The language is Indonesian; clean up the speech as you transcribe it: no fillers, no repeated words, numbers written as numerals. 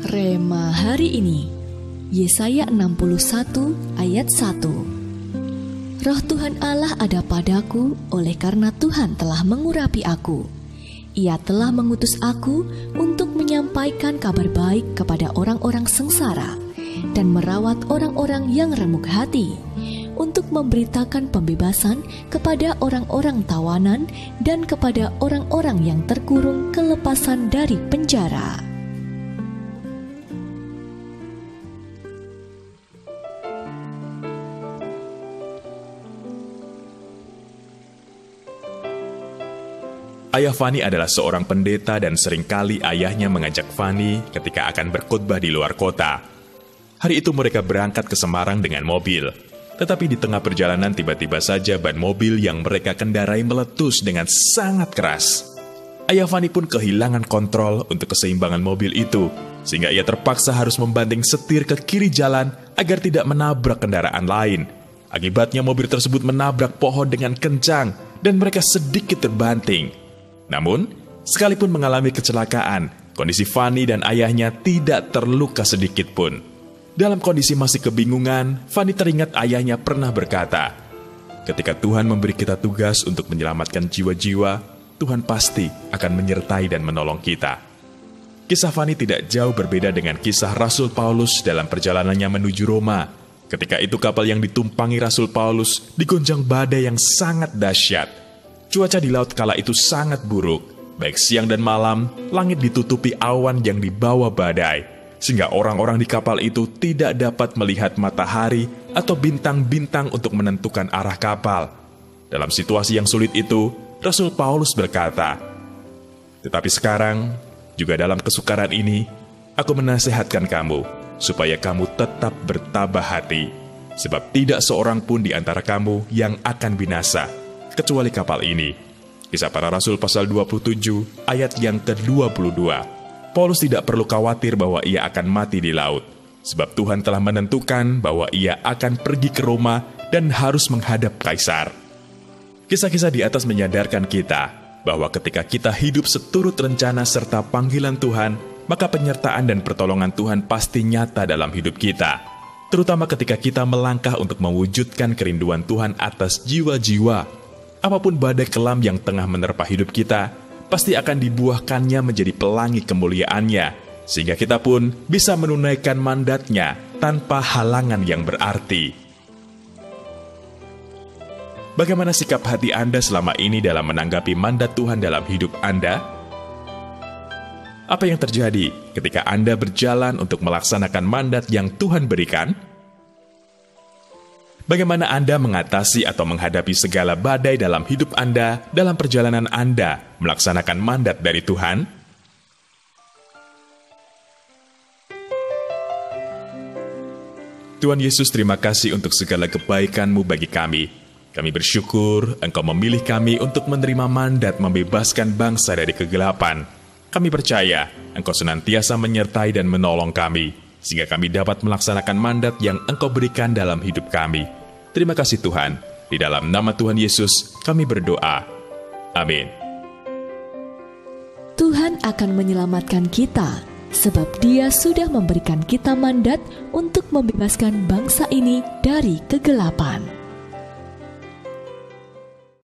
Rema hari ini, Yesaya 61 ayat 1. Roh Tuhan Allah ada padaku, oleh karena Tuhan telah mengurapi aku. Ia telah mengutus aku untuk menyampaikan kabar baik kepada orang-orang sengsara dan merawat orang-orang yang remuk hati, untuk memberitakan pembebasan kepada orang-orang tawanan dan kepada orang-orang yang terkurung kelepasan dari penjara. Ayah Fani adalah seorang pendeta dan seringkali ayahnya mengajak Fani ketika akan berkhotbah di luar kota. Hari itu mereka berangkat ke Semarang dengan mobil. Tetapi di tengah perjalanan tiba-tiba saja ban mobil yang mereka kendarai meletus dengan sangat keras. Ayah Fani pun kehilangan kontrol untuk keseimbangan mobil itu, sehingga ia terpaksa harus membanting setir ke kiri jalan agar tidak menabrak kendaraan lain. Akibatnya mobil tersebut menabrak pohon dengan kencang dan mereka sedikit terbanting. Namun, sekalipun mengalami kecelakaan, kondisi Fani dan ayahnya tidak terluka sedikit pun. Dalam kondisi masih kebingungan, Fani teringat ayahnya pernah berkata, "Ketika Tuhan memberi kita tugas untuk menyelamatkan jiwa-jiwa, Tuhan pasti akan menyertai dan menolong kita." Kisah Fani tidak jauh berbeda dengan kisah Rasul Paulus dalam perjalanannya menuju Roma. Ketika itu kapal yang ditumpangi Rasul Paulus digoncang badai yang sangat dahsyat. Cuaca di laut kala itu sangat buruk. Baik siang dan malam, langit ditutupi awan yang dibawa badai, sehingga orang-orang di kapal itu tidak dapat melihat matahari atau bintang-bintang untuk menentukan arah kapal. Dalam situasi yang sulit itu, Rasul Paulus berkata, "Tetapi sekarang, juga dalam kesukaran ini, aku menasihatkan kamu, supaya kamu tetap bertabah hati, sebab tidak seorang pun di antara kamu yang akan binasa, kecuali kapal ini." Kisah Para Rasul pasal 27 ayat yang ke-22. Paulus tidak perlu khawatir bahwa ia akan mati di laut, sebab Tuhan telah menentukan bahwa ia akan pergi ke Roma dan harus menghadap Kaisar. Kisah-kisah di atas menyadarkan kita bahwa ketika kita hidup seturut rencana serta panggilan Tuhan, maka penyertaan dan pertolongan Tuhan pasti nyata dalam hidup kita, terutama ketika kita melangkah untuk mewujudkan kerinduan Tuhan atas jiwa-jiwa. Apapun badai kelam yang tengah menerpa hidup kita, pasti akan dibuahkannya menjadi pelangi kemuliaannya, sehingga kita pun bisa menunaikan mandatnya tanpa halangan yang berarti. Bagaimana sikap hati Anda selama ini dalam menanggapi mandat Tuhan dalam hidup Anda? Apa yang terjadi ketika Anda berjalan untuk melaksanakan mandat yang Tuhan berikan? Bagaimana Anda mengatasi atau menghadapi segala badai dalam hidup Anda dalam perjalanan Anda melaksanakan mandat dari Tuhan? Tuhan Yesus, terima kasih untuk segala kebaikan-Mu bagi kami. Kami bersyukur Engkau memilih kami untuk menerima mandat membebaskan bangsa dari kegelapan. Kami percaya Engkau senantiasa menyertai dan menolong kami, sehingga kami dapat melaksanakan mandat yang Engkau berikan dalam hidup kami. Terima kasih Tuhan. Di dalam nama Tuhan Yesus, kami berdoa. Amin. Tuhan akan menyelamatkan kita, sebab Dia sudah memberikan kita mandat untuk membebaskan bangsa ini dari kegelapan.